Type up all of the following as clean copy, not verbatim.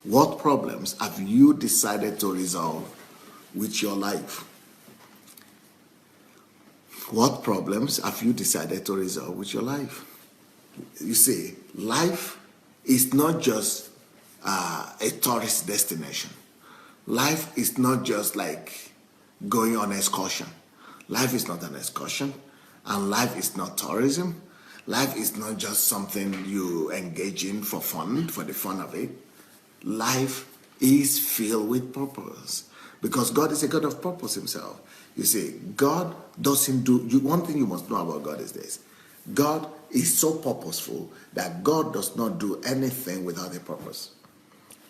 What problems have you decided to resolve with your life? What problems have you decided to resolve with your life? You see, life is not just a tourist destination. Life is not just like going on an excursion. Life is not an excursion, and life is not tourism. Life is not just something you engage in for fun, for the fun of it. Life is filled with purpose because God is a God of purpose himself. You see, God doesn't do, one thing you must know about God is this: God is so purposeful that God does not do anything without a purpose.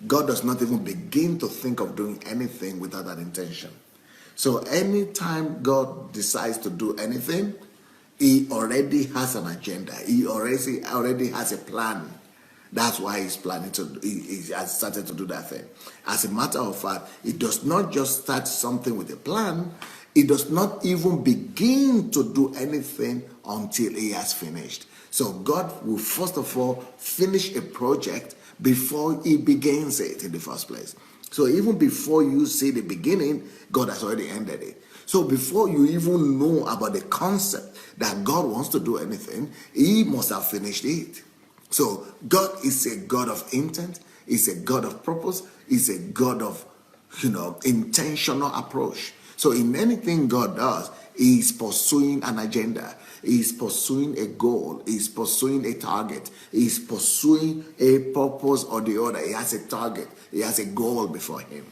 God does not even begin to think of doing anything without an intention. So anytime God decides to do anything, he already has an agenda. He already has a plan. That's why he's planning to, he has started to do that thing. As a matter of fact, he does not just start something with a plan. He does not even begin to do anything until he has finished. So God will first of all finish a project before he begins it in the first place. So even before you see the beginning, God has already ended it. So before you even know about the concept that God wants to do anything, he must have finished it. So God is a God of intent, he's a God of purpose, he's a God of, intentional approach. So in anything God does, he's pursuing an agenda, he's pursuing a goal, he's pursuing a target, he's pursuing a purpose or the other. He has a target, he has a goal before him.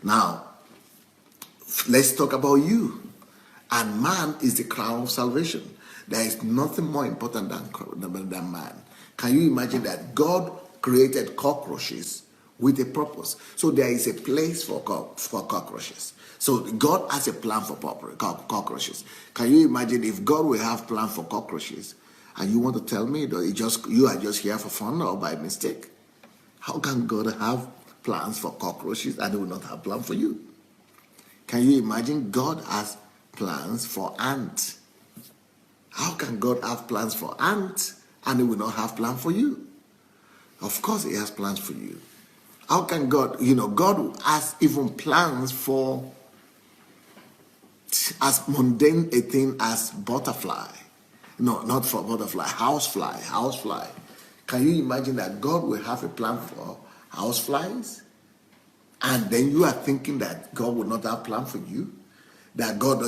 Now, let's talk about you. And man is the crown of salvation. There is nothing more important than man. Can you imagine that God created cockroaches with a purpose? So there is a place for cockroaches. So God has a plan for cockroaches. Can you imagine if God will have plan for cockroaches, and you want to tell me that you are just here for fun or by mistake? How can God have plans for cockroaches and he will not have plan for you? Can you imagine God has plans for ants? How can God have plans for ants and he will not have plan for you? Of course he has plans for you. How can God, God has even plans for as mundane a thing as butterfly. No, not for butterfly, housefly. Can you imagine that God will have a plan for houseflies? And then you are thinking that God will not have plan for you? That God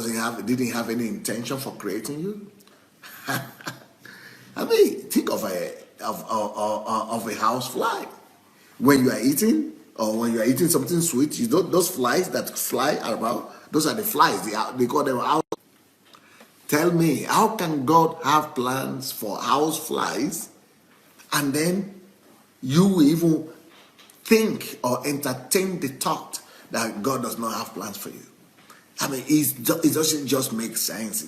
didn't have any intention for creating you? I mean, think of a housefly. When you are eating, or when you are eating something sweet, those flies that fly around, those are the flies. They call them house. Tell me, how can God have plans for house flies, and then you will even think or entertain the thought that God does not have plans for you? I mean, it doesn't just make sense.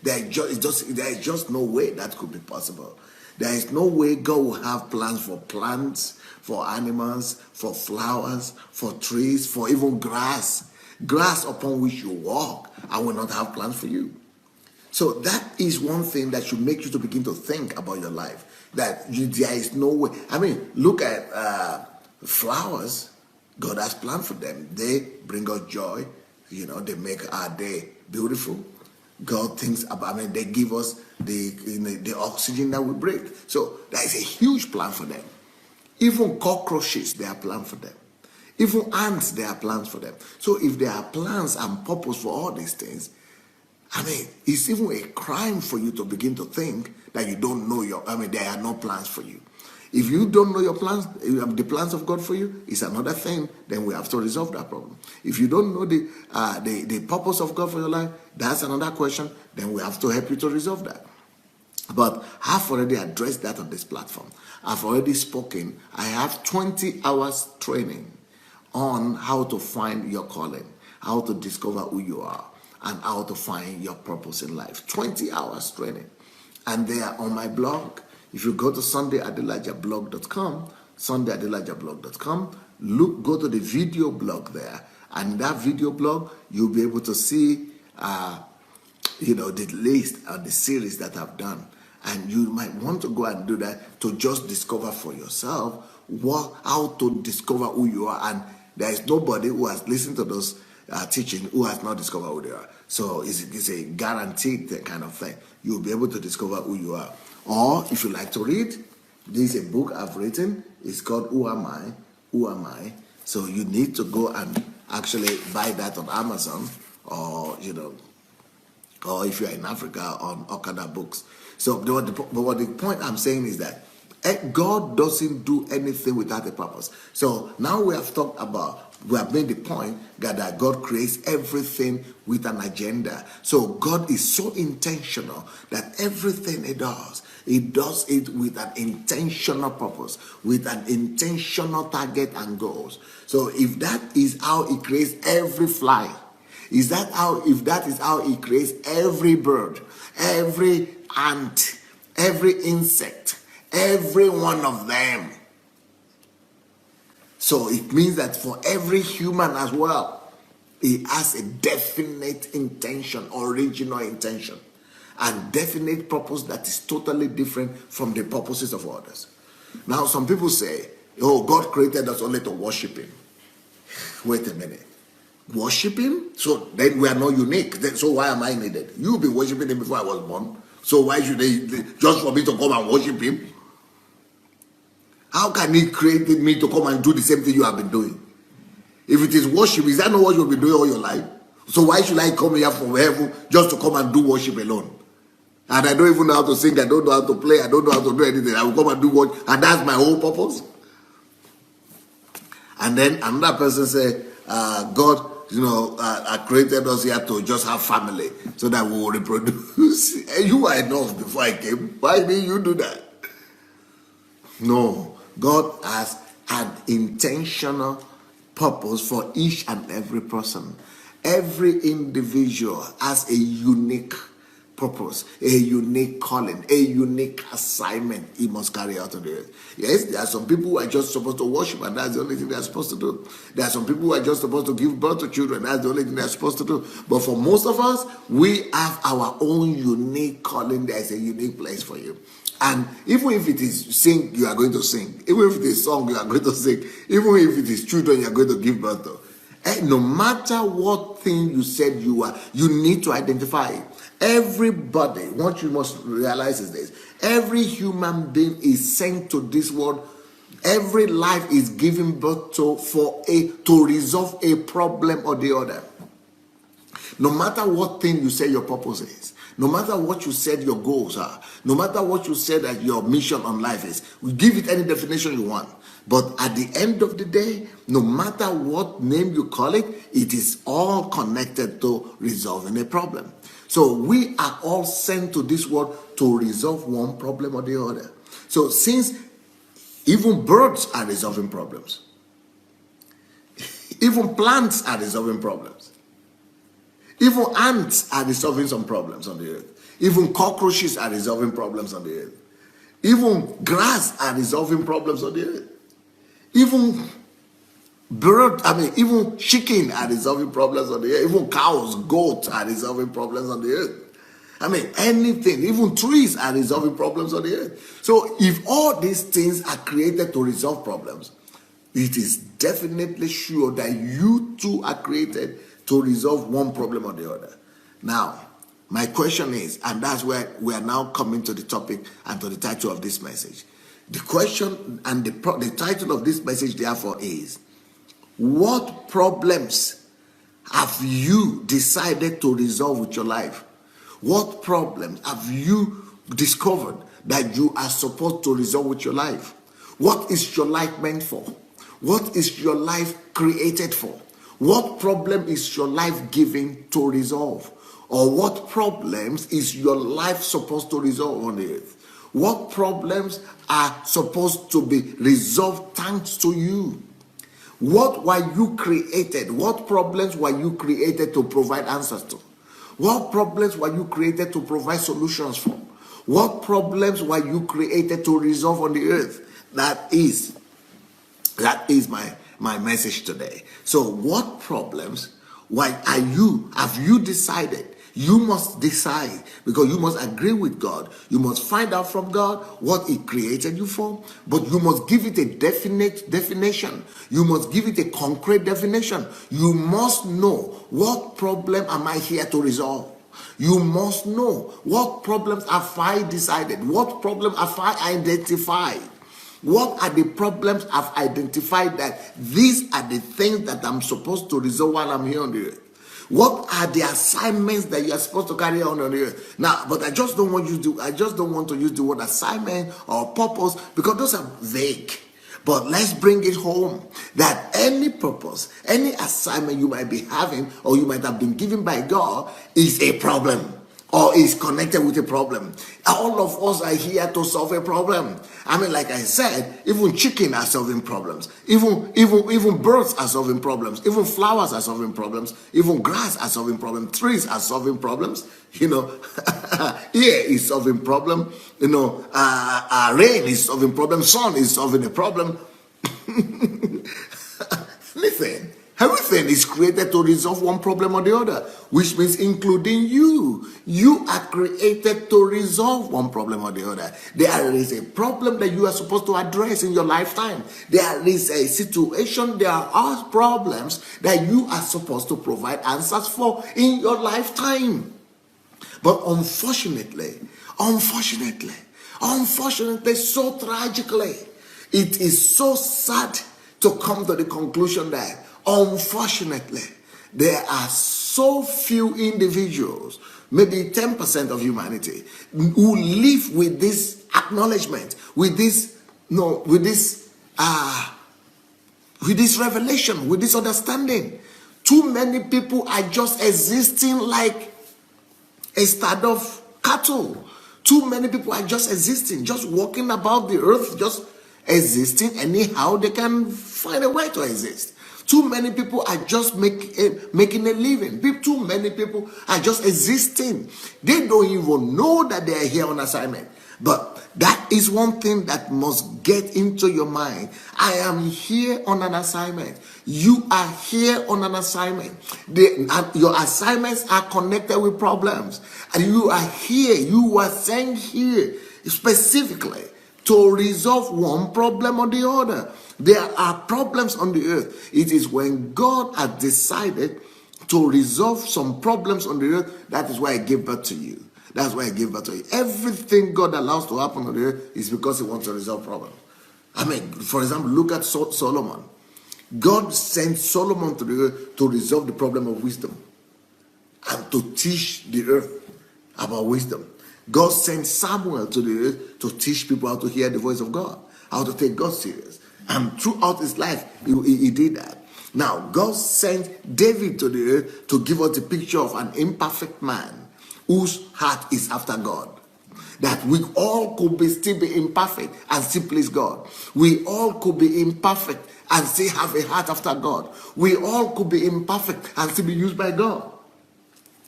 There is just no way that could be possible. There is no way God will have plans for plants, for animals, for flowers, for trees, for even grass upon which you walk, and will not have plans for you. So that is one thing that should make you to begin to think about your life. There is no way. I mean, look at flowers. God has planned for them. They bring us joy. They make our day beautiful. God thinks about, they give us the oxygen that we breathe. So there is a huge plan for them. Even cockroaches, there are plans for them. Even ants, there are plans for them. So if there are plans and purpose for all these things, it's even a crime for you to begin to think that you don't know there are no plans for you. If you don't know your plans, the plans of God for you, is another thing. Then we have to resolve that problem. If you don't know the purpose of God for your life, that's another question. Then we have to help you to resolve that. But I've already addressed that on this platform. I've already spoken. I have 20 hours training on how to find your calling, how to discover who you are, and how to find your purpose in life. 20 hours training. And they are on my blog. If you go to SundayAdelajablog.com, SundayAdelajablog.com, go to the video blog there. And in that video blog, you'll be able to see, the list of the series that I've done. And you might want to go and do that to just discover for yourself how to discover who you are. And there is nobody who has listened to those teaching who has not discovered who they are. So it's a guaranteed kind of thing. You'll be able to discover who you are. Or if you like to read, this is a book I've written. It's called Who Am I? Who Am I? So you need to go and actually buy that on Amazon, or or if you're in Africa, on Okada Books. So the point I'm saying is that God doesn't do anything without a purpose. So now we have made the point that God creates everything with an agenda. So God is so intentional that everything He does it with an intentional purpose, with an intentional target and goals. So if that is how He creates every fly, if that is how He creates every bird, every ant, every insect, every one of them. So it means that for every human as well, He has a definite intention, original intention, and definite purpose that is totally different from the purposes of others. Now, some people say, oh, God created us only to worship Him. Wait a minute. Worship Him? So then we are not unique. So why am I needed? You've been worshiping Him before I was born. So why should they, just for me to come and worship Him? How can He create me to come and do the same thing you have been doing? If it is worship, is that not what you've been doing all your life? So why should I come here from heaven just to come and do worship alone? And I don't even know how to sing, I don't know how to play, I don't know how to do anything. I will come and do what, and that's my whole purpose. And then another person say, God, created us here to just have family so that we will reproduce. You were enough before I came. Why didn't you do that? No, God has an intentional purpose for each and every person. Every individual has a unique purpose, a unique calling, a unique assignment he must carry out on the earth. Yes, there are some people who are just supposed to worship, and that's the only thing they're supposed to do. There are some people who are just supposed to give birth to children, that's the only thing they're supposed to do. But for most of us, we have our own unique calling. There is a unique place for you. And even if it is sing, you are going to sing. Even if it is song, you are going to sing. Even if it is children, you are going to give birth to. No matter what thing you said you are, you need to identify it. Everybody, what you must realize is this: every human being is sent to this world. Every life is given birth to to resolve a problem or the other. No matter what thing you say your purpose is, no matter what you said your goals are, no matter what you said that your mission on life is, we give it any definition you want. But at the end of the day, no matter what name you call it, it is all connected to resolving a problem. So we are all sent to this world to resolve one problem or the other. So since even birds are resolving problems, even plants are resolving problems, even ants are resolving some problems on the earth, even cockroaches are resolving problems on the earth, even grass are resolving problems on the earth, even even chicken are resolving problems on the earth. Even cows, goats are resolving problems on the earth. Anything, even trees are resolving problems on the earth. So if all these things are created to resolve problems, it is definitely sure that you too are created to resolve one problem or the other. Now, my question is, and that's where we are now coming to the topic and to the title of this message. The question and the title of this message, therefore, is: what problems have you decided to resolve with your life? What problems have you discovered that you are supposed to resolve with your life? What is your life meant for? What is your life created for? What problem is your life given to resolve? Or what problems is your life supposed to resolve on the earth? What problems are supposed to be resolved thanks to you? What were you created? What problems were you created to provide answers to? What problems were you created to provide solutions for? What problems were you created to resolve on the earth? That is my message today. So what problems have you decided You must decide, because you must agree with God. You must find out from God what He created you for, but you must give it a definite definition. You must give it a concrete definition. You must know, what problem am I here to resolve? You must know, what problems have I decided? What problem have I identified? What are the problems I've identified that these are the things that I'm supposed to resolve while I'm here on the earth? What are the assignments that you are supposed to carry on the earth? Now, but I just don't want to use the word assignment or purpose, because those are vague. But let's bring it home that any purpose, any assignment you might be having or you might have been given by God is a problem, or is connected with a problem. All of us are here to solve a problem. I mean, like I said, even chicken are solving problems. Even birds are solving problems. Even flowers are solving problems. Even grass are solving problems. Trees are solving problems. Air is solving problem. Rain is solving problem. Sun is solving a problem. Listen. Everything is created to resolve one problem or the other, which means including you. You are created to resolve one problem or the other. There is a problem that you are supposed to address in your lifetime. There is a situation, there are problems that you are supposed to provide answers for in your lifetime. But unfortunately, so tragically, it is so sad to come to the conclusion that unfortunately, there are so few individuals, maybe 10% of humanity, who live with this acknowledgement, with this revelation, with this understanding. Too many people are just existing like a stad of cattle. Too many people are just existing, just walking about the earth, just existing anyhow they can find a way to exist. Too many people are just making a living. Too many people are just existing. They don't even know that they are here on assignment. But that is one thing that must get into your mind. I am here on an assignment. You are here on an assignment. Your assignments are connected with problems. And you are here. You are sent here specifically to resolve one problem or the other. There are problems on the earth. It is when God has decided to resolve some problems on the earth, that is why I gave birth to you. That's why I gave birth to you. Everything God allows to happen on the earth is because He wants to resolve problems. I mean, for example, look at Solomon. God sent Solomon to the earth to resolve the problem of wisdom and to teach the earth about wisdom. God sent Samuel to the earth to teach people how to hear the voice of God, how to take God serious. And throughout his life, he did that. Now, God sent David to the earth to give us the picture of an imperfect man whose heart is after God. That we all could still be imperfect and still please God. We all could be imperfect and still have a heart after God. We all could be imperfect and still be used by God.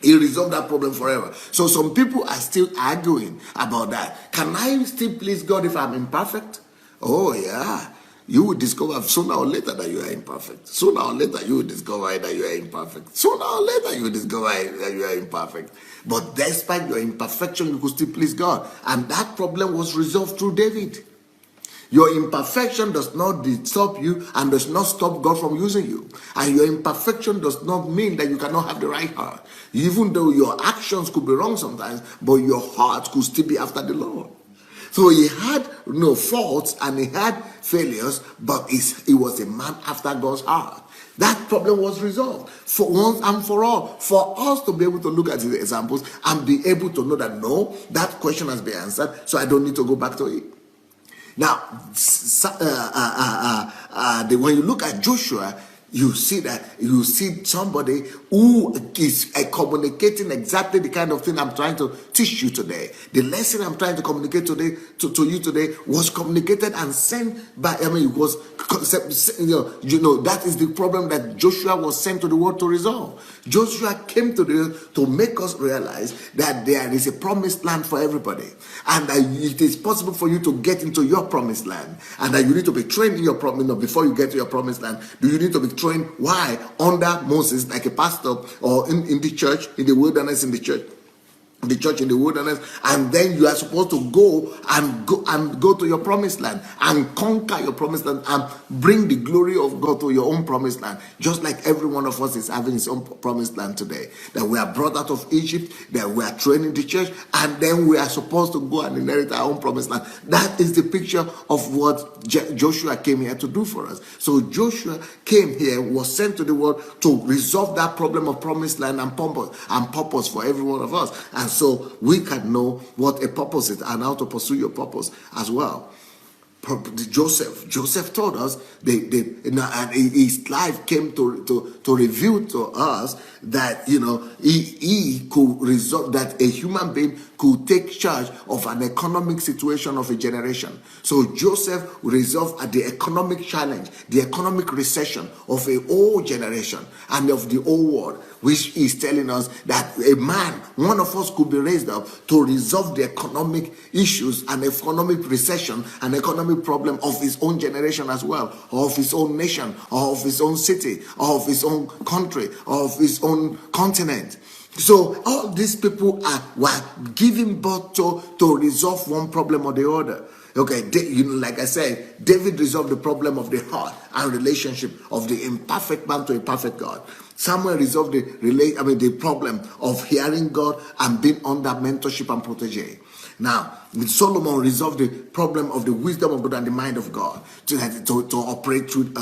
He resolved that problem forever. So some people are still arguing about that. Can I still please God if I'm imperfect? Oh yeah. You will discover sooner or later that you are imperfect. Sooner or later you will discover that you are imperfect. Sooner or later you will discover that you are imperfect. But despite your imperfection, you could still please God. And that problem was resolved through David. Your imperfection does not stop you and does not stop God from using you. And your imperfection does not mean that you cannot have the right heart. Even though your actions could be wrong sometimes, but your heart could still be after the Lord. So he had no faults and he had failures, but he was a man after God's heart. That problem was resolved for once and for all. For us to be able to look at the examples and be able to know that no, that question has been answered, so I don't need to go back to it. Now, when you look at Joshua, you see somebody who is communicating exactly the kind of thing I'm trying to teach you today. The lesson I'm trying to communicate today to you today was communicated and sent by, it was, that is the problem that Joshua was sent to the world to resolve. Joshua came to the earth to make us realize that there is a promised land for everybody. And that it is possible for you to get into your promised land. And that you need to be trained in your promised land. Before you get to your promised land, you need to be trained train. Why? Under Moses, like a pastor, or in the church, in the wilderness, in the church in the wilderness, and then you are supposed to go to your promised land and conquer your promised land and bring the glory of God to your own promised land. Just like every one of us is having his own promised land today, that we are brought out of Egypt, that we are training the church, and then we are supposed to go and inherit our own promised land. That is the picture of what Joshua came here to do for us. So Joshua came here, was sent to the world to resolve that problem of promised land and purpose for every one of us. And so we can know what a purpose is and how to pursue your purpose as well. Joseph told us, and his life came to reveal to us that he could resolve, that a human being could take charge of an economic situation of a generation. So Joseph resolved the economic challenge, the economic recession of a whole generation and of the whole world, which is telling us that a man, one of us, could be raised up to resolve the economic issues and economic recession and economic problem of his own generation as well, or of his own nation, or of his own city, or of his own country, or of his own continent. So all these people were giving birth to resolve one problem or the other. Okay, like I said, David resolved the problem of the heart and relationship of the imperfect man to a perfect God. Samuel resolved the problem of hearing God and being under mentorship and protege. Now, Solomon resolved the problem of the wisdom of God and the mind of God to operate through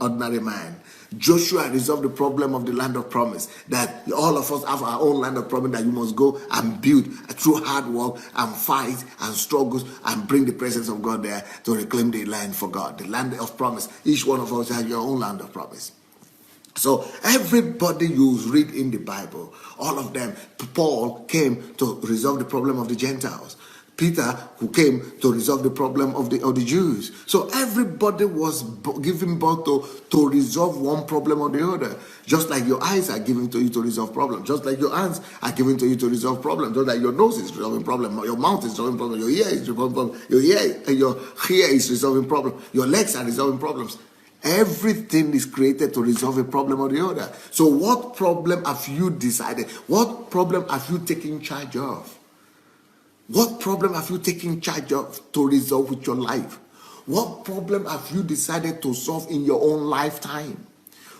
ordinary man. Joshua resolved the problem of the land of promise, that all of us have our own land of promise that you must go and build through hard work and fight and struggles and bring the presence of God there to reclaim the land for God, the land of promise. Each one of us has your own land of promise. So everybody you read in the Bible, all of them, Paul came to resolve the problem of the Gentiles. Peter, who came to resolve the problem of the Jews. So everybody was given birth to resolve one problem or the other. Just like your eyes are given to you to resolve problems. Just like your hands are given to you to resolve problems. Just like your nose is resolving problems. Your mouth is resolving problems. Your ear is resolving problems. Your hair is resolving problems. Your legs are resolving problems. Everything is created to resolve a problem or the other. So what problem have you decided? What problem have you taken charge of? What problem have you taken charge of to resolve with your life? What problem have you decided to solve in your own lifetime?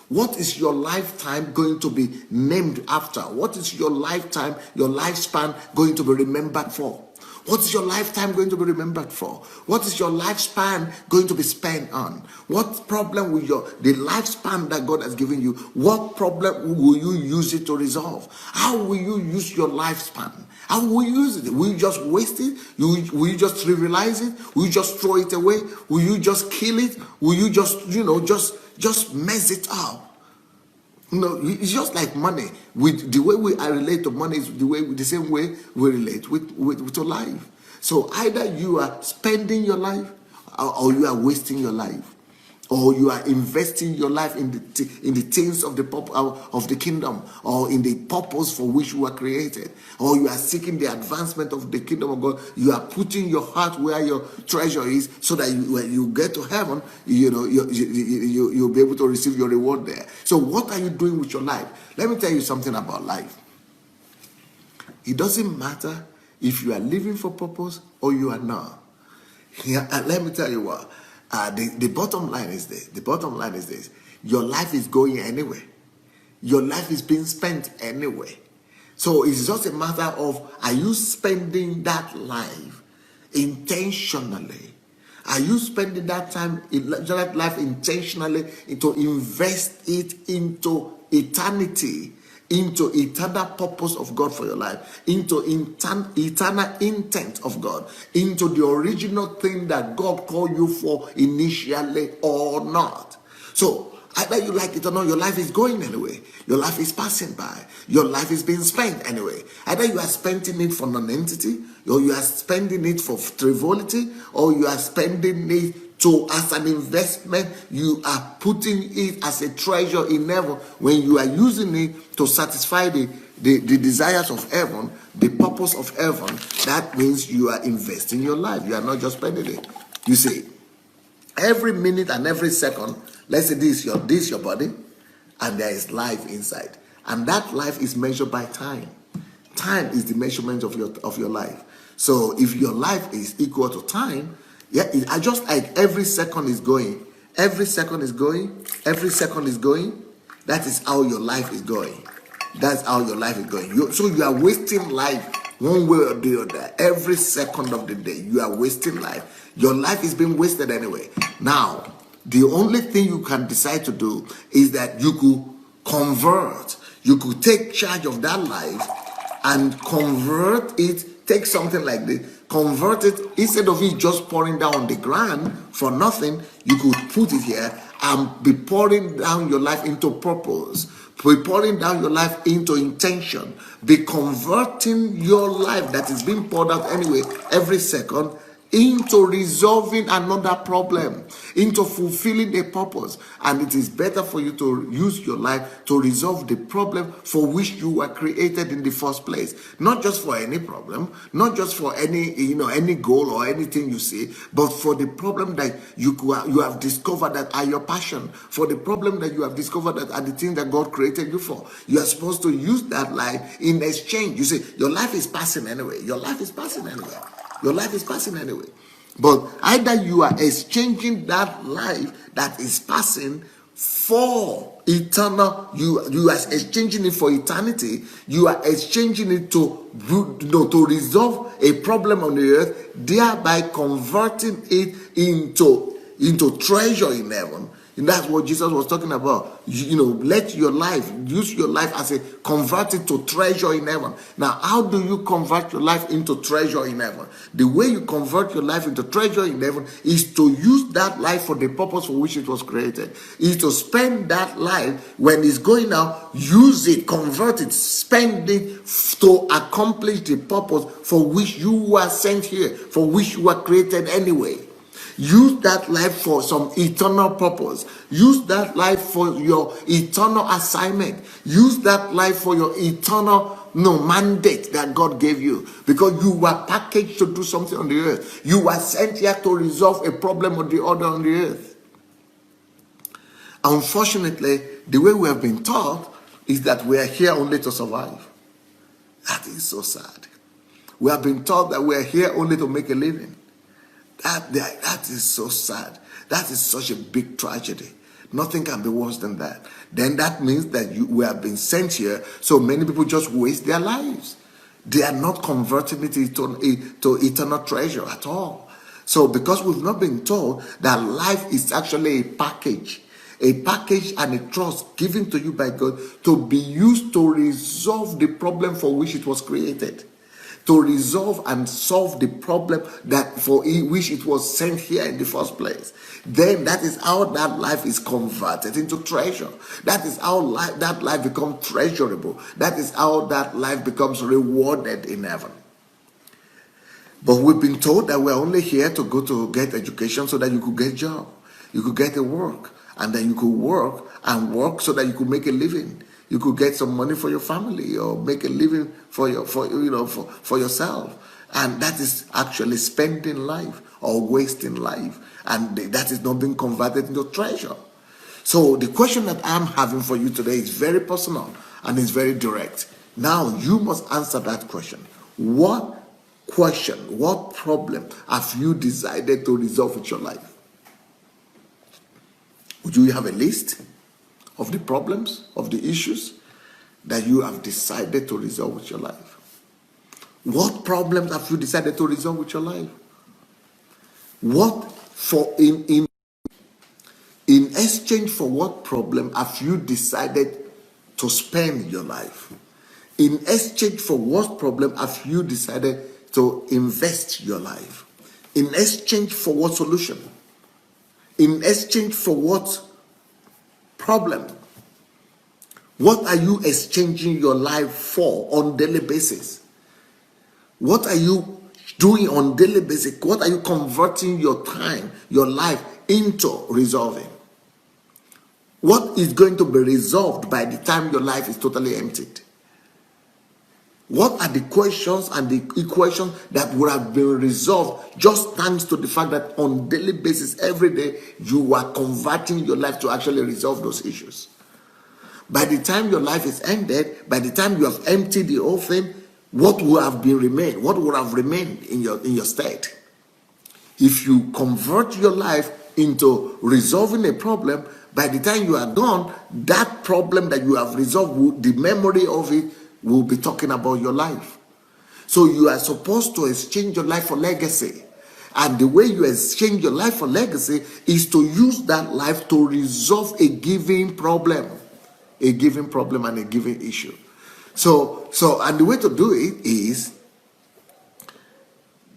What is your lifetime going to be named after? What is your lifetime, your lifespan going to be remembered for? What is your lifetime going to be remembered for? What is your lifespan going to be spent on? What problem will the lifespan that God has given you, what problem will you use it to resolve? How will you use your lifespan? How will you use it? Will you just waste it? Will you just trivialize it? Will you just throw it away? Will you just kill it? Will you just mess it up? No, it's just like money. With the way I relate to money is the same way we relate with life. So either you are spending your life, or you are wasting your life, or you are investing your life in the things of the kingdom, or in the purpose for which you were created, or you are seeking the advancement of the kingdom of God. You are putting your heart where your treasure is, so that when you get to heaven, you'll be able to receive your reward there. So what are you doing with your life? Let me tell you something about life. It doesn't matter if you are living for purpose or you are not. Yeah, let me tell you what. The bottom line is this. The bottom line is this. Your life is going anyway. Your life is being spent anyway. So it's just a matter of, are you spending that life intentionally? Are you spending that life intentionally to invest it into eternity, into eternal purpose of God for your life, into eternal intent of God, into the original thing that God called you for initially or not? So either you like it or not, your life is going anyway. Your life is passing by. Your life is being spent anyway. Either you are spending it for non-entity, or you are spending it for frivolity, or you are spending it as an investment. You are putting it as a treasure in heaven. When you are using it to satisfy the desires of heaven, the purpose of heaven, that means you are investing your life. You are not just spending it. You see, every minute and every second, Let's say this is your body, and there is life inside, and that life is measured by time. Time is the measurement of your life. So if your life is equal to time, I just like every second is going, every second is going, every second is going. That is how your life is going. That's how your life is going. So you are wasting life one way or the other. Every second of the day, you are wasting life. Your life is being wasted anyway. Now, the only thing you can decide to do is that you could convert. You could take charge of that life and convert it. Take something like this, convert it. Instead of it just pouring down on the ground for nothing, you could put it here and be pouring down your life into purpose, be pouring down your life into intention, be converting your life that is being poured out anyway every second into resolving another problem, into fulfilling a purpose. And it is better for you to use your life to resolve the problem for which you were created in the first place. Not just for any problem, not just for any goal or anything you see, but for the problem that you have discovered that are your passion, for the problem that you have discovered that are the things that God created you for. You are supposed to use that life in exchange. You see, your life is passing anyway. Your life is passing anyway. Your life is passing anyway. But either you are exchanging that life that is passing for eternal, you are exchanging it for eternity. You are exchanging it to resolve a problem on the earth, thereby converting it into treasure in heaven. And that's what Jesus was talking about. Let your life, use your life as a convert it to treasure in heaven. Now, how do you convert your life into treasure in heaven? The way you convert your life into treasure in heaven is to use that life for the purpose for which it was created. Is to spend that life when it's going out, use it, convert it, spend it to accomplish the purpose for which you were sent here, for which you were created anyway. Use that life for some eternal purpose. Use that life for your eternal assignment. Use that life for your eternal mandate that God gave you. Because you were packaged to do something on the earth. You were sent here to resolve a problem or the other on the earth. Unfortunately, the way we have been taught is that we are here only to survive. That is so sad. We have been taught that we are here only to make a living. That is so sad. That is such a big tragedy. Nothing can be worse than that. Then that means that we have been sent here, so many people just waste their lives. They are not converting it to eternal treasure at all. So because we've not been told that life is actually a package and a trust given to you by God to be used to resolve the problem for which it was created. To resolve and solve the problem that for which it was sent here in the first place. Then that is how that life is converted into treasure. That is how that life becomes treasurable. That is how that life becomes rewarded in heaven. But we've been told that we're only here to go to get education so that you could get a job. You could get a work. And then you could work so that you could make a living. You could get some money for your family or make a living for yourself. And that is actually spending life or wasting life. And that is not being converted into treasure. So the question that I'm having for you today is very personal and it's very direct. Now you must answer that question. What problem have you decided to resolve with your life? Would you have a list of the problems, of the issues that you have decided to resolve with your life? What problems have you decided to resolve with your life? In exchange for what problem have you decided to spend your life? In exchange for what problem have you decided to invest your life? In exchange for what solution? In exchange for what problem? What are you exchanging your life for on daily basis? What are you doing on daily basis? What are you converting your time, your life into resolving? What is going to be resolved by the time your life is totally emptied? What are the questions and the equations that would have been resolved just thanks to the fact that on daily basis, every day, you are converting your life to actually resolve those issues? By the time your life is ended, by the time you have emptied the whole thing, what would have remained in your stead? If you convert your life into resolving a problem, by the time you are done, that problem that you have resolved, the memory of it will be talking about your life. So you are supposed to exchange your life for legacy. And the way you exchange your life for legacy is to use that life to resolve a given problem and a given issue. So and the way to do it is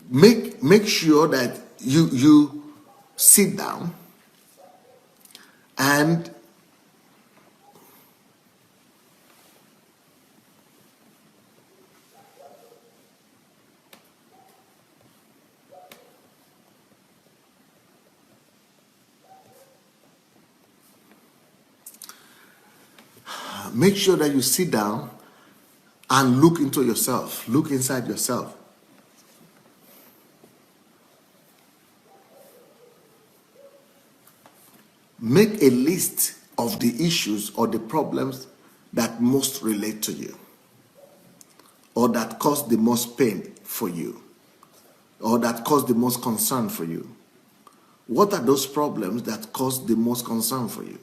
make sure that you sit down and make sure that you sit down and look into yourself, look inside yourself. Make a list of the issues or the problems that most relate to you, or that cause the most pain for you, or that cause the most concern for you. What are those problems that cause the most concern for you?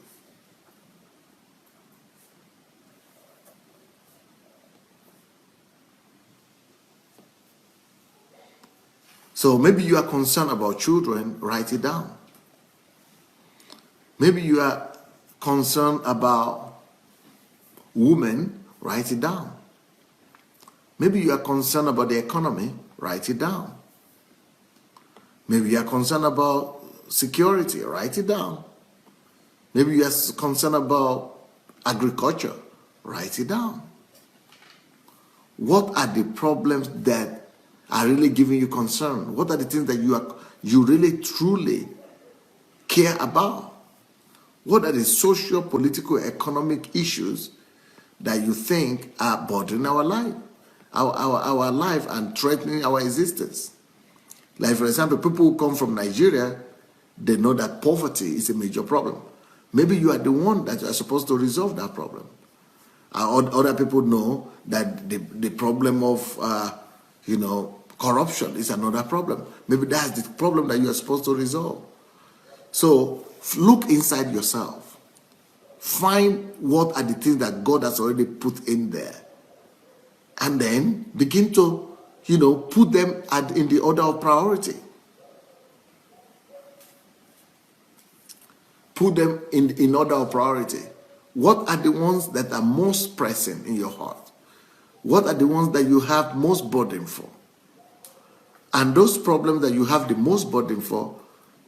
So maybe you are concerned about children, write it down. Maybe you are concerned about women, write it down. Maybe you are concerned about the economy, write it down. Maybe you are concerned about security, write it down. Maybe you are concerned about agriculture, write it down. What are the problems that are really giving you concern? What are the things that you really truly care about? What are the social, political, economic issues that you think are bothering our life, our life and threatening our existence? Like, for example, people who come from Nigeria, they know that poverty is a major problem. Maybe you are the one that are supposed to resolve that problem. Other people know that the problem of, corruption is another problem. Maybe that's the problem that you are supposed to resolve. So look inside yourself. Find what are the things that God has already put in there. And then begin to, put them in the order of priority. Put them in order of priority. What are the ones that are most pressing in your heart? What are the ones that you have most burden for? And those problems that you have the most burden for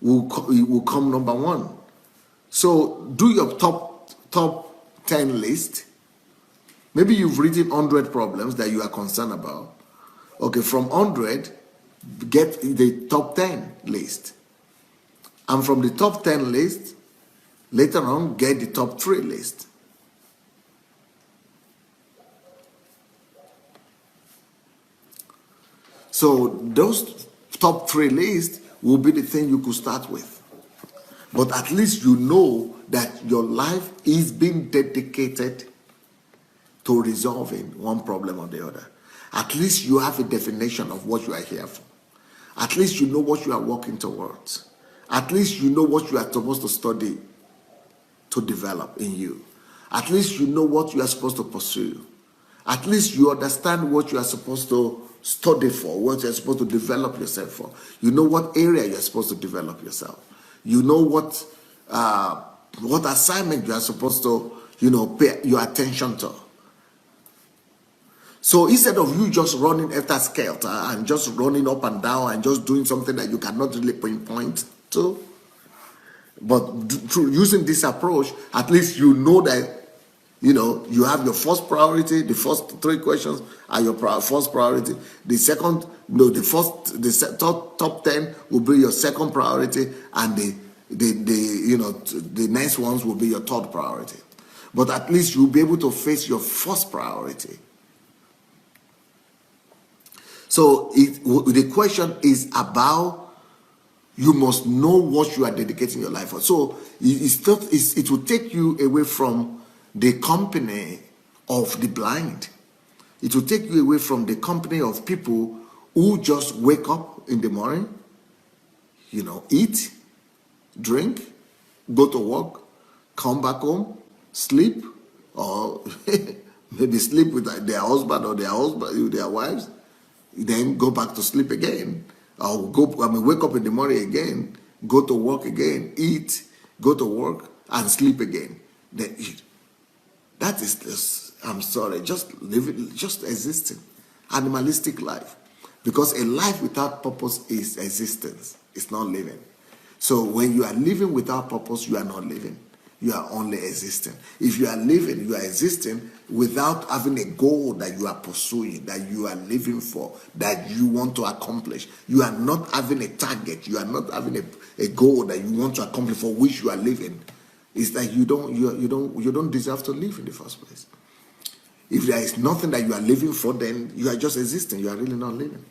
will come number one. So do your top 10 list. Maybe you've written 100 problems that you are concerned about. Okay, from 100, get the top 10 list. And from the top 10 list, later on, get the top 3 list. So those top 3 lists will be the thing you could start with. But at least you know that your life is being dedicated to resolving one problem or the other. At least you have a definition of what you are here for. At least you know what you are working towards. At least you know what you are supposed to study to develop in you. At least you know what you are supposed to pursue. At least you understand what you are supposed to study for, what you are supposed to develop yourself for. You know what area you are supposed to develop yourself. You know what assignment you are supposed to, pay your attention to. So instead of you just running after skelter and just running up and down and just doing something that you cannot really pinpoint to, but through using this approach, at least you know that, you have your first priority. The first 3 questions are your first priority. The second, the top 10 will be your second priority, and the next ones will be your third priority. But at least you'll be able to face your first priority. So the question is about, you must know what you are dedicating your life for. So it will take you away from the company of the blind. It will take you away from the company of people who just wake up in the morning, eat, drink, go to work, come back home, sleep, or maybe sleep with their husband or their wives, then go back to sleep again, or wake up in the morning again, go to work again, eat, go to work, and sleep again. That is this, I'm sorry, just living, just existing, animalistic life. Because a life without purpose is existence, it's not living. So when you are living without purpose, you are not living. You are only existing. If you are living, you are existing without having a goal that you are pursuing, that you are living for, that you want to accomplish. You are not having a target. You are not having a goal that you want to accomplish for which you are living. It's like you don't deserve to live in the first place. If there is nothing that you are living for, then you are just existing. You are really not living.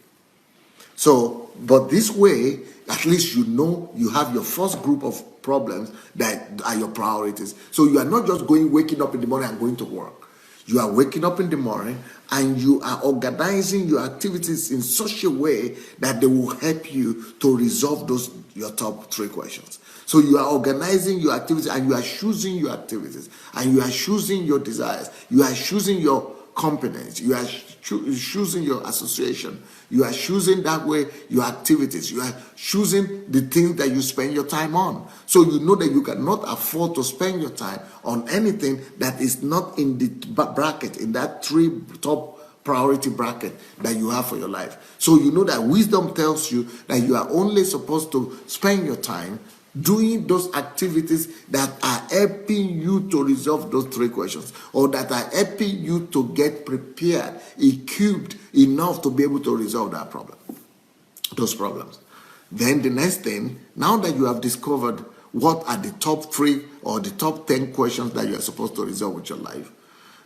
So, but this way, at least you have your first group of problems that are your priorities. So you are not just waking up in the morning and going to work. You are waking up in the morning and you are organizing your activities in such a way that they will help you to resolve your top 3 questions. So you are organizing your activities and you are choosing your activities and you are choosing your desires. You are choosing your competence. You are choosing your association. You are choosing that way your activities. You are choosing the things that you spend your time on. So you know that you cannot afford to spend your time on anything that is not in the bracket, in that 3 top priority bracket that you have for your life. So you know that wisdom tells you that you are only supposed to spend your time doing those activities that are helping you to resolve those 3 questions, or that are helping you to get prepared, equipped enough to be able to resolve those problems. Then the next thing, now that you have discovered what are the top 3 or the top 10 questions that you are supposed to resolve with your life,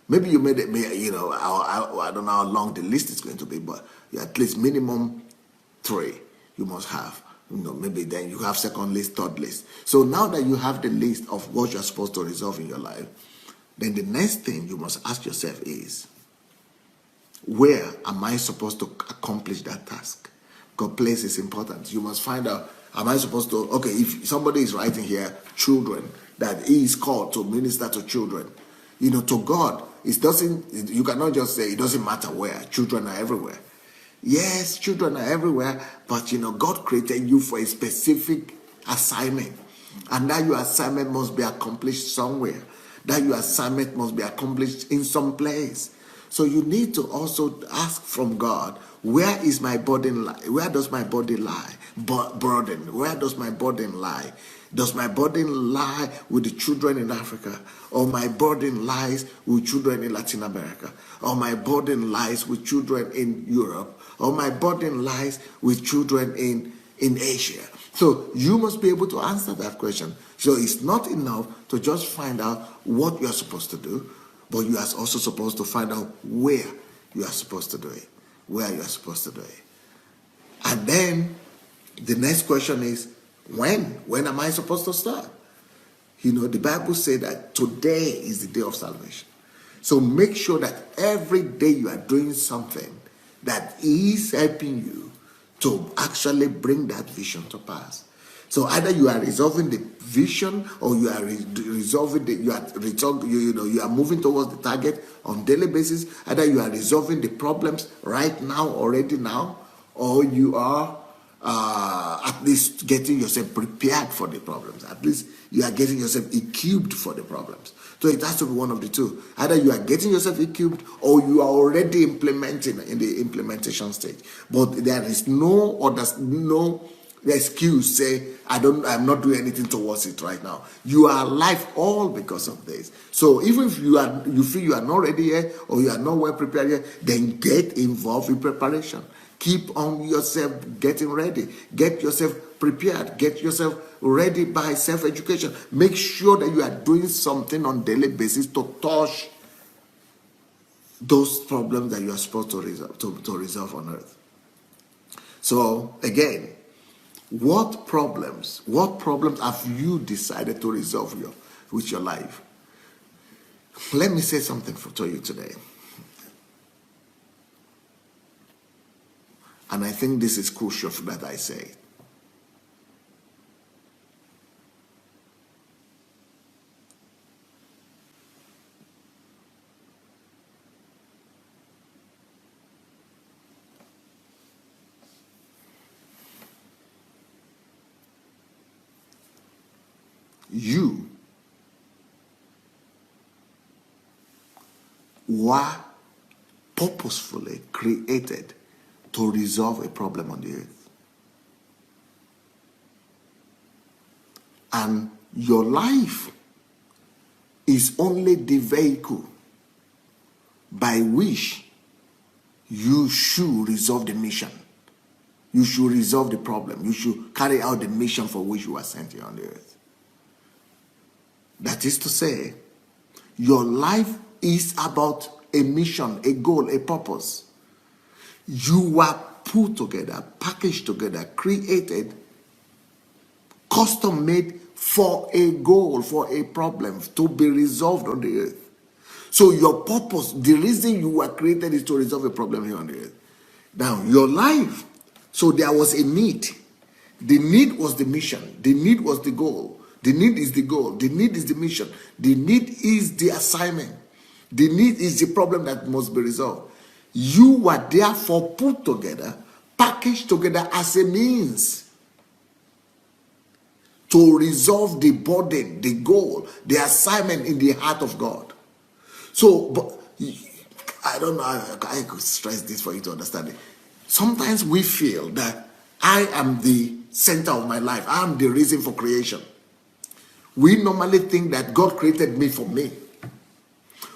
maybe you made it, I don't know how long the list is going to be, but at least minimum 3 you must have. Maybe then you have second list, third list. So now that you have the list of what you're supposed to resolve in your life, then the next thing you must ask yourself is, where am I supposed to accomplish that task? Because place is important. You must find out, am I supposed to, okay, if somebody is writing here, children, that he is called to minister to children, to God, you cannot just say, it doesn't matter where, children are everywhere. Yes, children are everywhere, but God created you for a specific assignment. And that your assignment must be accomplished somewhere. That your assignment must be accomplished in some place. So you need to also ask from God, where is my burden lie? Where does my body lie? Burden. Where does my burden lie? Does my burden lie with the children in Africa? Or my burden lies with children in Latin America? Or my burden lies with children in Europe? Or my burden lies with children in Asia? So you must be able to answer that question. So it's not enough to just find out what you are supposed to do, but you are also supposed to find out where you are supposed to do it. Where you are supposed to do it. And then the next question is, when am I supposed to start? The Bible says that today is the day of salvation. So make sure that every day you are doing something that is helping you to actually bring that vision to pass. So either you are resolving the vision, or you are you are moving towards the target on daily basis. Either you are resolving the problems right now, already now, or you are at least getting yourself prepared for the problems. At least you are getting yourself equipped for the problems. So it has to be one of the two. Either you are getting yourself equipped, or you are already implementing in the implementation stage. But there is no excuse say I'm not doing anything towards it right now. You are alive all because of this. So even if you feel you are not ready yet, or you are not well prepared yet, then get involved in preparation. Keep on yourself getting ready. Get yourself prepared. Get yourself ready by self-education. Make sure that you are doing something on a daily basis to touch those problems that you are supposed to resolve on earth. So again, what problems have you decided to resolve with your life? Let me say something to you today. And I think this is crucial that I say. You were purposefully created to resolve a problem on the earth. And your life is only the vehicle by which you should resolve the mission. You should resolve the problem. You should carry out the mission for which you are sent here on the earth. That is to say, your life is about a mission, a goal, a purpose. You were put together, packaged together, created, custom made for a goal, for a problem to be resolved on the earth. So your purpose, the reason you were created is to resolve a problem here on the earth. Now, your life, so there was a need. The need was the mission. The need was the goal. The need is the goal. The need is the mission. The need is the assignment. The need is the problem that must be resolved. You were therefore put together, packaged together as a means to resolve the burden, the goal, the assignment in the heart of God. So, but I don't know, I could stress this for you to understand it. Sometimes we feel that I am the center of my life. I am the reason for creation. We normally think that God created me for me.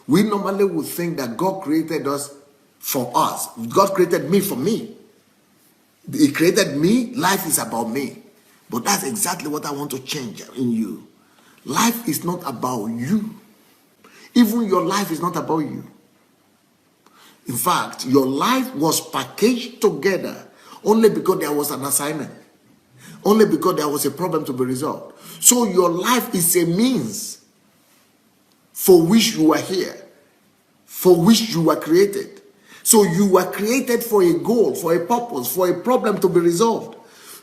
We normally would think that God created us for us. God created me for me. He created me. Life is about me. But that's exactly what I want to change in you. Life is not about you. Even your life is not about you. In fact, your life was packaged together only because there was an assignment. Only because there was a problem to be resolved. So your life is a means for which you are here, for which you were created. So you were created for a goal, for a purpose, for a problem to be resolved.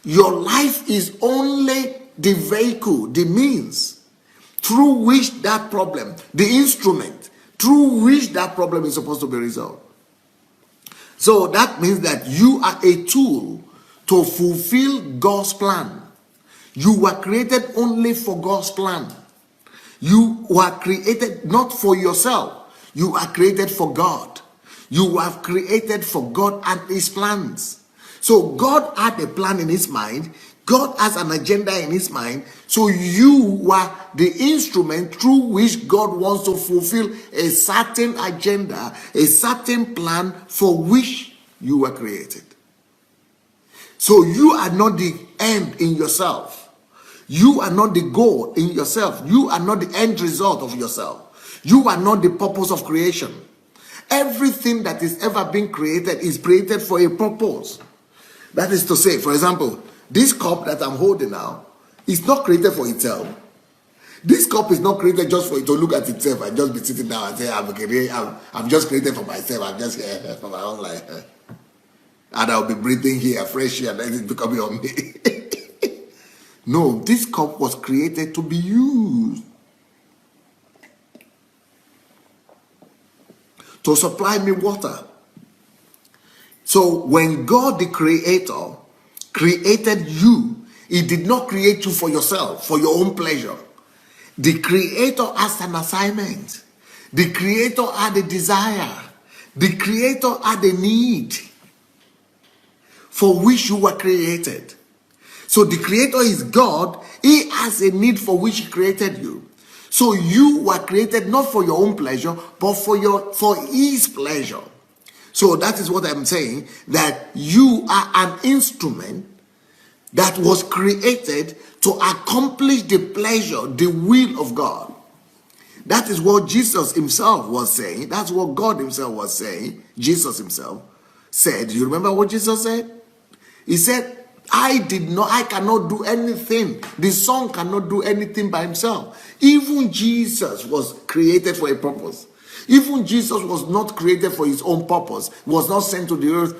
Your life is only the vehicle, the means through which that problem, the instrument through which that problem is supposed to be resolved. So that means that you are a tool to fulfill God's plan. You were created only for God's plan. You were created not for yourself. You are created for God. You were created for God and His plans. So God had a plan in His mind. God has an agenda in His mind. So you were the instrument through which God wants to fulfill a certain agenda, a certain plan for which you were created. So you are not the end in yourself. You are not the goal in yourself. You are not the end result of yourself. You are not the purpose of creation. Everything that is ever been created is created for a purpose. That is to say, for example, this cup that I'm holding now is not created for itself. This cup is not created just for it to look at itself and just be sitting down and say, I'm just created for myself. I'm just here for my own life. And I'll be breathing here, fresh air, and then it's becoming on me. No, this cup was created to be used to supply me water. So when God the Creator created you, He did not create you for yourself, for your own pleasure. The Creator has an assignment. The Creator had a desire. The Creator had a need for which you were created. So the Creator is God. He has a need for which He created you. So you were created not for your own pleasure, but for His pleasure. So that is what I'm saying, that you are an instrument that was created to accomplish the pleasure, the will of God. That is what Jesus Himself was saying. That's what God Himself was saying. Jesus Himself said. Do you remember what Jesus said? He said, I cannot do anything. The Son cannot do anything by himself. Even Jesus was created for a purpose. Even Jesus was not created for his own purpose. He was not sent to the earth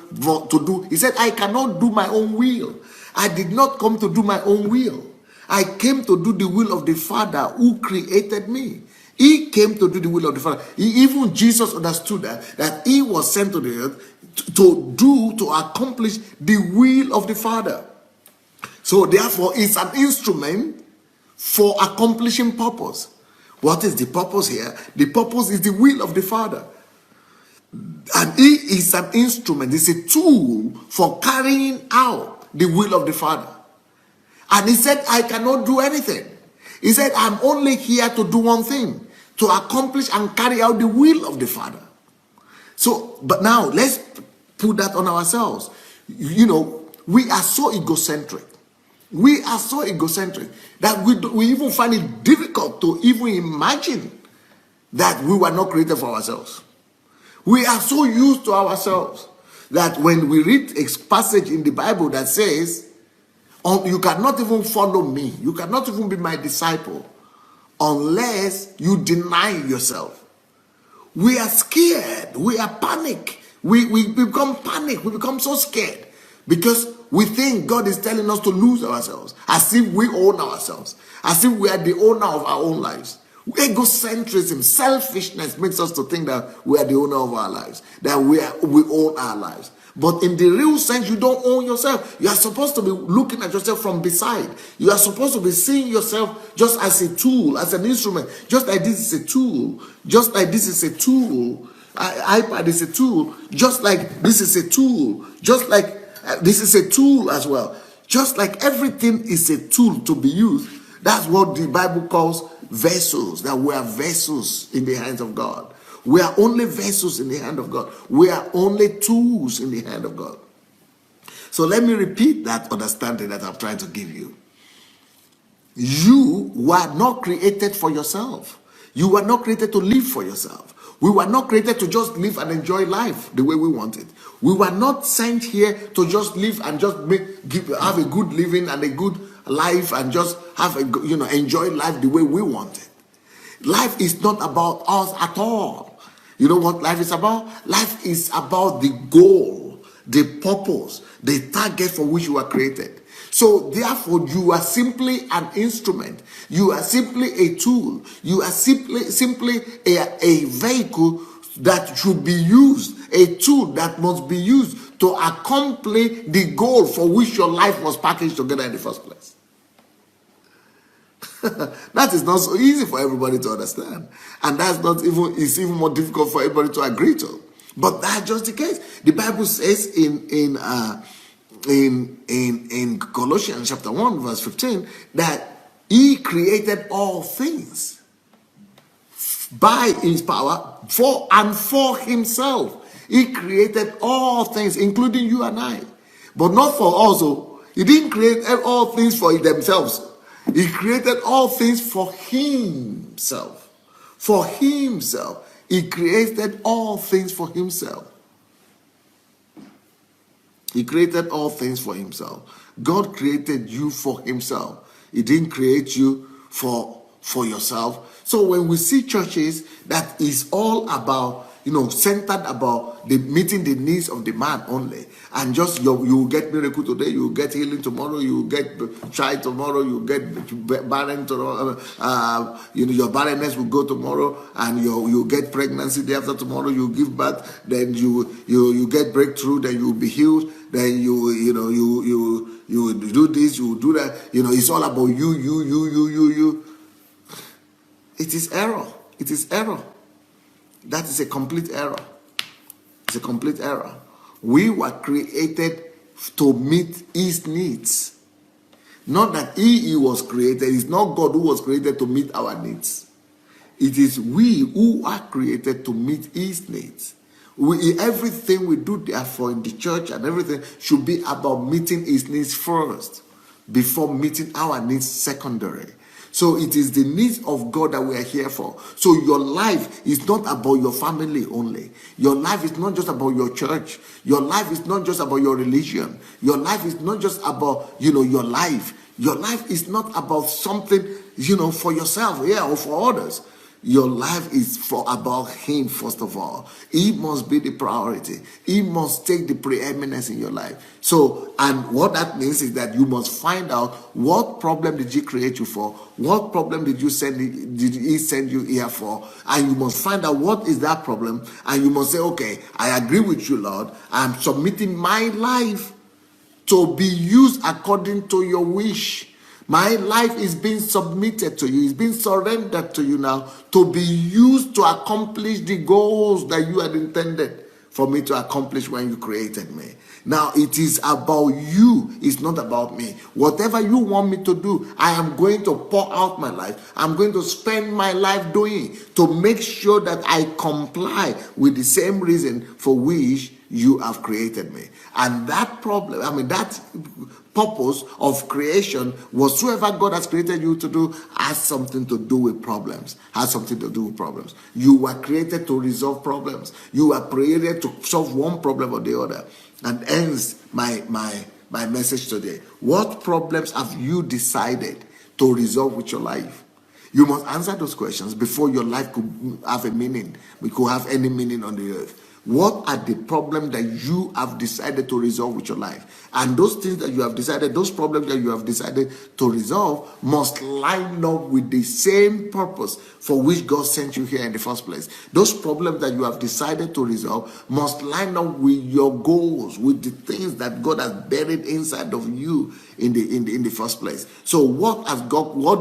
to do. He said, I cannot do my own will. I did not come to do my own will. I came to do the will of the Father who created me. He came to do the will of the Father. Even Jesus understood that he was sent to the earth to accomplish the will of the Father. So therefore, it's an instrument for accomplishing purpose. What is the purpose here? The purpose is the will of the Father. And he is an instrument, it's a tool for carrying out the will of the Father. And he said, I cannot do anything. He said, I'm only here to do one thing, to accomplish and carry out the will of the Father. So, but now let's put that on ourselves. You know, we are so egocentric. We are so egocentric that we even find it difficult to even imagine that we were not created for ourselves. We are so used to ourselves that when we read a passage in the Bible that says, you cannot even follow me, you cannot even be my disciple unless you deny yourself. We are scared, we are panicked, we become panicked, we become so scared because we think God is telling us to lose ourselves, as if we own ourselves, as if we are the owner of our own lives. Egocentrism, selfishness makes us to think that we are the owner of our lives, that we own our lives. But in the real sense, you don't own yourself. You are supposed to be looking at yourself from beside. You are supposed to be seeing yourself just as a tool, as an instrument. Just like this is a tool. Just like this is a tool. iPad is a tool. Just like this is a tool. Just like this is a tool as well. Just like everything is a tool to be used. That's what the Bible calls vessels. That we are vessels in the hands of God. We are only vessels in the hand of God. We are only tools in the hand of God. So let me repeat that understanding that I'm trying to give you. You were not created for yourself. You were not created to live for yourself. We were not created to just live and enjoy life the way we want it. We were not sent here to just live and just have a good living and a good life and just have enjoy life the way we want it. Life is not about us at all. You know what life is about? Life is about the goal, the purpose, the target for which you were created. So therefore, you are simply an instrument. You are simply a tool. You are simply a vehicle that should be used, a tool that must be used to accomplish the goal for which your life was packaged together in the first place. That is not so easy for everybody to understand, and it's even more difficult for everybody to agree to. But that's just the case. The Bible says in Colossians chapter 1 verse 15 that he created all things by his power for himself. He created all things, including you and I, but not for us. He didn't create all things for themselves. He created all things for himself. For himself. He created all things for himself. He created all things for himself. God created you for himself. He didn't create you for yourself. So when we see churches that is all about, centered about meeting the needs of the man only, and just you will get miracle today, you will get healing tomorrow, you will get child tomorrow, you will get barren tomorrow, your barrenness will go tomorrow, and you get pregnancy day after tomorrow, you give birth, then you get breakthrough, then you will be healed, then you do this, you will do that. It's all about you. It is error. It is error. That is a complete error. It's a complete error. We were created to meet his needs. Not that he was created. It's not God who was created to meet our needs. It is we who are created to meet his needs. Everything we do therefore in the church and everything should be about meeting his needs first before meeting our needs secondary. So it is the needs of God that we are here for. So your life is not about your family only. Your life is not just about your church. Your life is not just about your religion. Your life is not just about, your life. Your life is not about something, for yourself, or for others. Your life is about him, first of all. He must be the priority. He must take the preeminence in your life. So, and what that means is that you must find out what problem did he create you for? What problem did he send you here for? And you must find out what is that problem. And you must say, okay, I agree with you, Lord. I'm submitting my life to be used according to your wish. My life is being submitted to you. It's being surrendered to you now to be used to accomplish the goals that you had intended for me to accomplish when you created me. Now, it is about you. It's not about me. Whatever you want me to do, I am going to pour out my life. I'm going to spend my life doing to make sure that I comply with the same reason for which you have created me. And that that purpose of creation, whatsoever God has created you to do, has something to do with problems. You were created to resolve problems. You were created to solve one problem or the other. And ends my message today. What problems have you decided to resolve with your life? You must answer those questions before your life could have a meaning. We could have any meaning on the earth. What are the problems that you have decided to resolve with your life? And those things that you have decided, those problems that you have decided to resolve must line up with the same purpose for which God sent you here in the first place. Those problems that you have decided to resolve must line up with your goals, with the things that God has buried inside of you in the first place. So what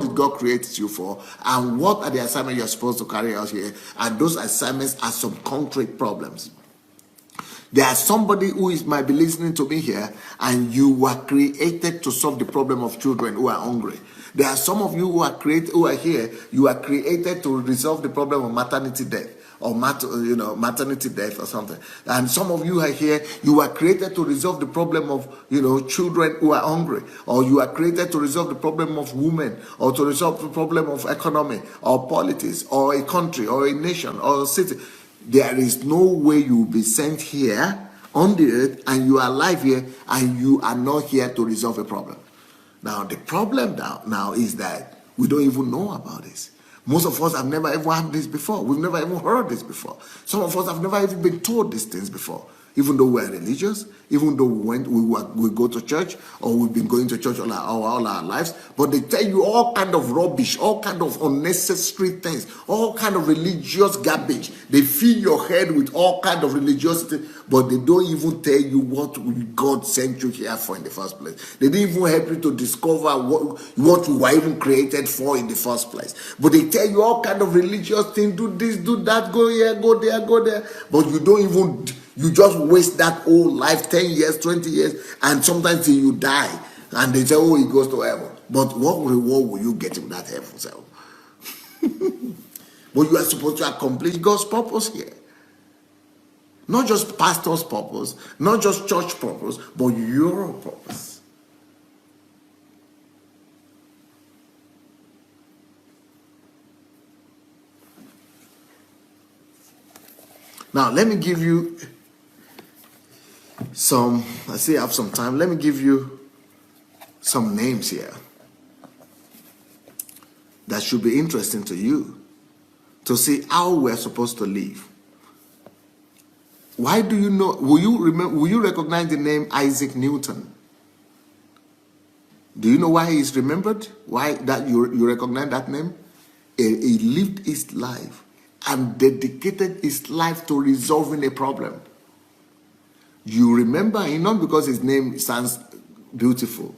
did God create you for? And what are the assignments you're supposed to carry out here? And those assignments are some concrete problems. There are somebody who might be listening to me here, and you were created to solve the problem of children who are hungry. There are some of you who are here. You are created to resolve the problem of maternity death, or maternity death or something. And some of you are here. You are created to resolve the problem of children who are hungry, or you are created to resolve the problem of women, or to resolve the problem of economy, or politics, or a country, or a nation, or a city. There is no way you will be sent here on the earth and you are alive here and you are not here to resolve a problem. Now, the problem now is that we don't even know about this. Most of us have never ever had this before. We've never even heard this before. Some of us have never even been told these things before. Even though we're religious, even though we go to church, or we've been going to church all our lives, but they tell you all kind of rubbish, all kind of unnecessary things, all kind of religious garbage. They fill your head with all kind of religiosity, but they don't even tell you what God sent you here for in the first place. They didn't even help you to discover what you were even created for in the first place. But they tell you all kind of religious things, do this, do that, go here, go there, but you just waste that whole life, 10 years, 20 years, and sometimes till you die. And they say, oh, he goes to heaven. But what reward will you get in that heaven self? But you are supposed to accomplish God's purpose here. Not just pastor's purpose, not just church purpose, but your purpose. Now, let me give you I see I have some time. Let me give you some names here that should be interesting to you to see how we're supposed to live. Why do you know? Will you recognize the name Isaac Newton? Do you know why he is remembered? Why that you recognize that name? He lived his life and dedicated his life to resolving a problem. You remember him not because his name sounds beautiful,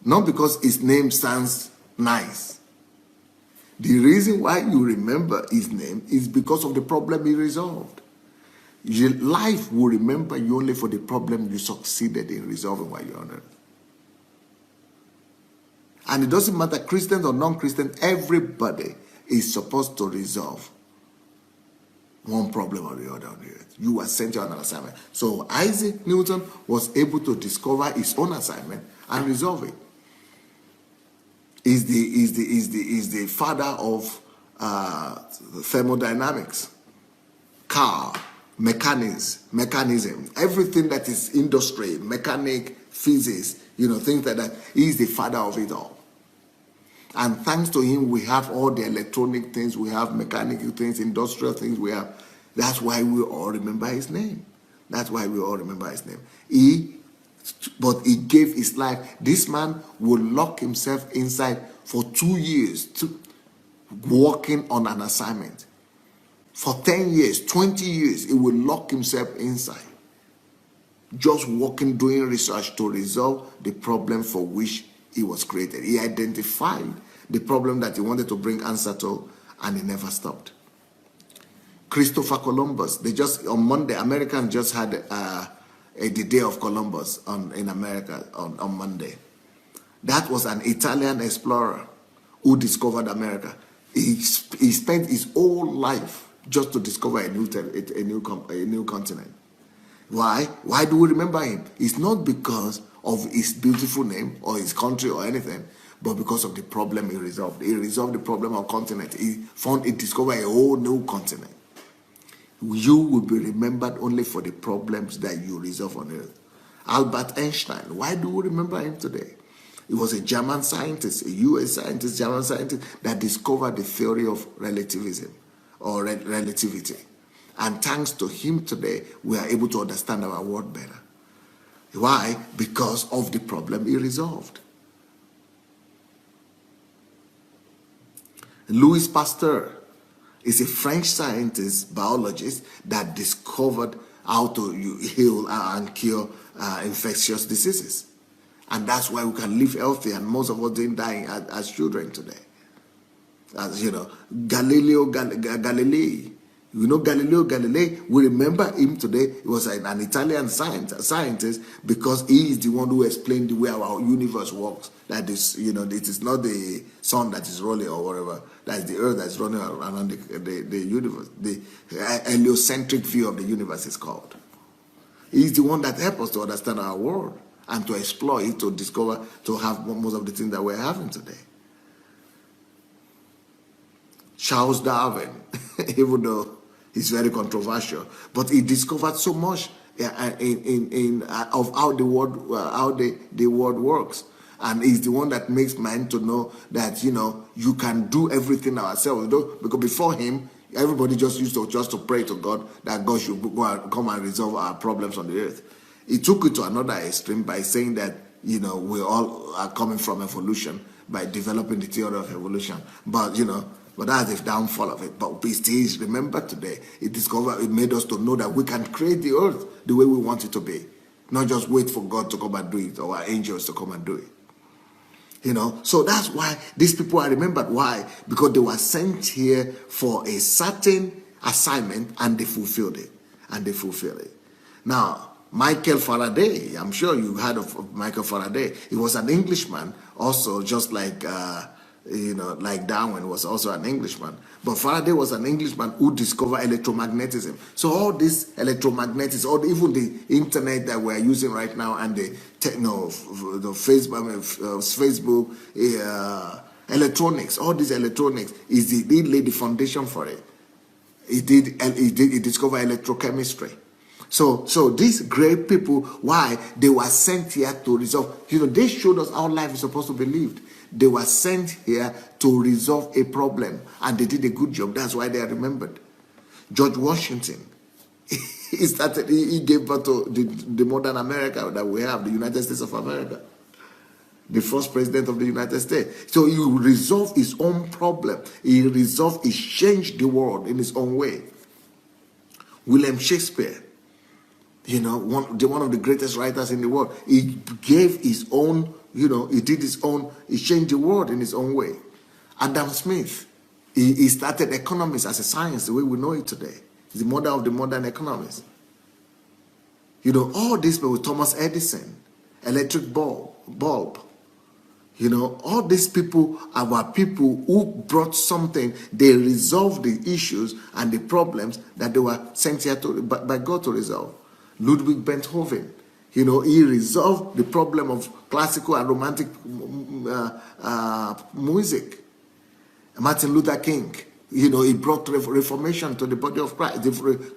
not because his name sounds nice. The reason why you remember his name is because of the problem he resolved. Your life will remember you only for the problem you succeeded in resolving while you're on earth. And it doesn't matter, Christian or non-Christian, everybody is supposed to resolve one problem or the other on the earth. You were sent on an assignment. So Isaac Newton was able to discover his own assignment and resolve it. is the father of thermodynamics, car, mechanism, everything that is industry, mechanic, physics, things like that. He is the father of it all. And thanks to him, we have all the electronic things, we have mechanical things, industrial things, we have. That's why we all remember his name. But he gave his life. This man would lock himself inside for 2 years, working on an assignment. For 10 years, 20 years, he would lock himself inside, just working, doing research to resolve the problem for which he was created. He identified the problem that he wanted to bring answer to, and he never stopped. Christopher Columbus, on Monday, Americans just had the day of Columbus in America on Monday. That was an Italian explorer who discovered America. He spent his whole life just to discover a new continent. Why? Why do we remember him? It's not because of his beautiful name or his country or anything, but because of the problem he resolved. He resolved the problem of continent. He discovered a whole new continent. You will be remembered only for the problems that you resolve on earth. Albert Einstein, why do we remember him today? He was a German scientist, a US scientist, German scientist, that discovered the theory of relativism or relativity. And thanks to him today, we are able to understand our world better. Why? Because of the problem he resolved. Louis Pasteur is a French scientist, biologist, that discovered how to heal and cure infectious diseases. And that's why we can live healthy, and most of us didn't die as children today. As you know, Galileo Galilei. Galileo Galilei, we remember him today. He was an Italian scientist because he is the one who explained the way our universe works. That is, it is not the sun that is rolling or whatever. That is the earth that is running around the universe. The heliocentric view of the universe is called. He is the one that helps us to understand our world and to explore it, to discover, to have most of the things that we're having today. Charles Darwin, even though he's very controversial, but he discovered so much of how the world works, and he's the one that makes man to know that you can do everything ourselves. Because before him, everybody just used to pray to God that God should come and resolve our problems on the earth. He took it to another extreme by saying that we all are coming from evolution by developing the theory of evolution, but that's the downfall of it. But we still remember today, it made us to know that we can create the earth the way we want it to be. Not just wait for God to come and do it or our angels to come and do it. So that's why these people are remembered. Why? Because they were sent here for a certain assignment and they fulfilled it. Now, Michael Faraday, I'm sure you heard of Michael Faraday. He was an Englishman also, just like like Darwin was also an Englishman. But Faraday was an Englishman who discovered electromagnetism. So all this electromagnetism, or even the internet that we're using right now, and the Facebook, electronics, all these electronics, he laid the foundation for it. He discovered electrochemistry. So these great people, why? They were sent here to resolve. They showed us how life is supposed to be lived. They were sent here to resolve a problem, and they did a good job. That's why they are remembered. George Washington, he gave birth to the modern America that we have, the United States of America. The first president of the United States. So he resolved his own problem. He changed the world in his own way. William Shakespeare, one of the greatest writers in the world. He gave his own, he changed the world in his own way. Adam Smith, he started economics as a science the way we know it today. He's the mother of the modern economists. All these people, Thomas Edison, electric bulb. All these people are people who brought something. They resolved the issues and the problems that they were sent here by God to resolve. Ludwig Beethoven, he resolved the problem of classical and romantic music. Martin Luther King, he brought reformation to the body of Christ, the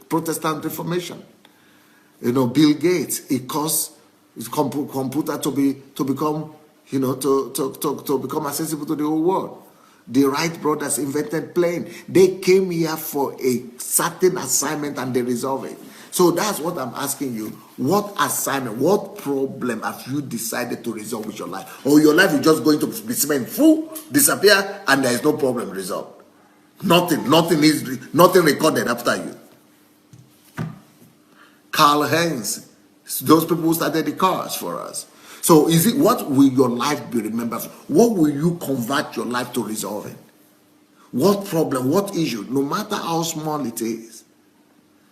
Protestant Reformation. Bill Gates, he caused his computer to become accessible to the whole world. The Wright brothers invented plane. They came here for a certain assignment and they resolved it. So that's what I'm asking you. What assignment, what problem have you decided to resolve with your life? Or your life is just going to be cement full, disappear, and there is no problem resolved. Nothing recorded after you. Carl Heinz, those people who started the cars for us. So what will your life be remembered for? What will you convert your life to resolving? What problem, what issue, no matter how small it is?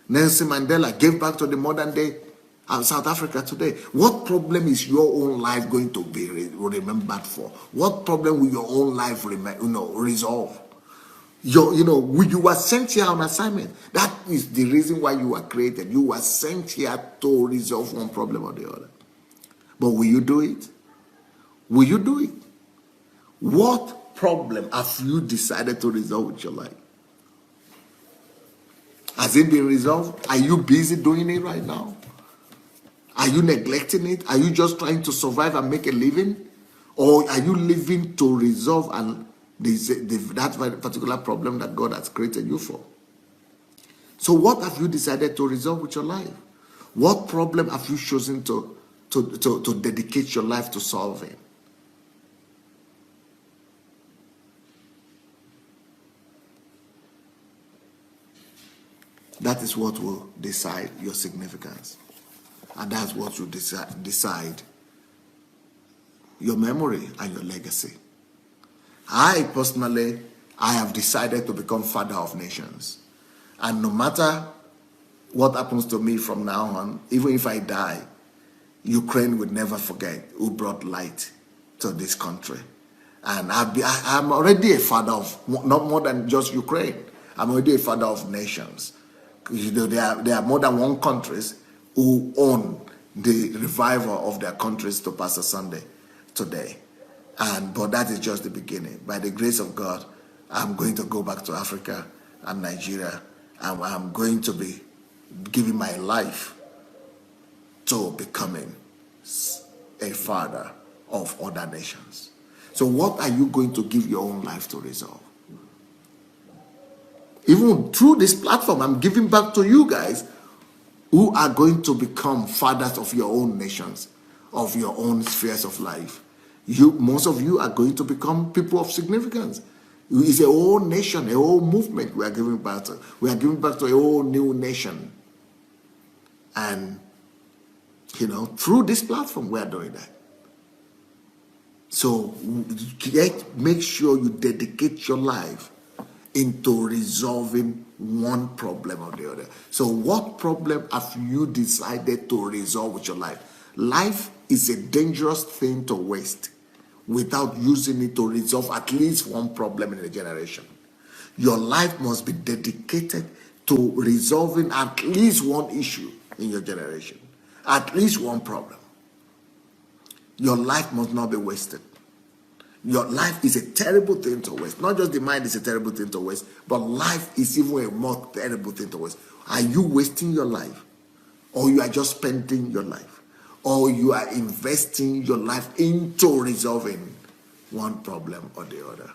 Nelson Mandela gave back to the modern day South Africa today. What problem is your own life going to be remembered for? What problem will your own life resolve? You were sent here on assignment. That is the reason why you were created. You were sent here to resolve one problem or the other. But will you do it? Will you do it? What problem have you decided to resolve with your life? Has it been resolved? Are you busy doing it right now? Are you neglecting it? Are you just trying to survive and make a living? Or are you living to resolve that particular problem that God has created you for? So what have you decided to resolve with your life? What problem have you chosen to dedicate your life to solving? That is what will decide your significance. And that's what will decide your memory and your legacy. I personally, I have decided to become father of nations. And no matter what happens to me from now on, even if I die, Ukraine would never forget who brought light to this country. And I'm already a father of, not more than just Ukraine. I'm already a father of nations. There are more than one countries who own the revival of their countries to Pastor Sunday today. But that is just the beginning. By the grace of God, I'm going to go back to Africa and Nigeria, and I'm going to be giving my life to becoming a father of other nations. So what are you going to give your own life to resolve? Even through this platform, I'm giving back to you guys who are going to become fathers of your own nations, of your own spheres of life. Most of you are going to become people of significance. It's a whole nation, a whole movement we are giving back to. We are giving back to a whole new nation. And, through this platform, we are doing that. So make sure you dedicate your life into resolving one problem or the other. So what problem have you decided to resolve with your life? Life is a dangerous thing to waste without using it to resolve at least one problem in a generation. Your life must be dedicated to resolving at least one issue in your generation, at least one problem. Your life must not be wasted. Your life is a terrible thing to waste. Not just the mind is a terrible thing to waste, but life is even a more terrible thing to waste. Are you wasting your life? Or you are just spending your life? Or you are investing your life into resolving one problem or the other?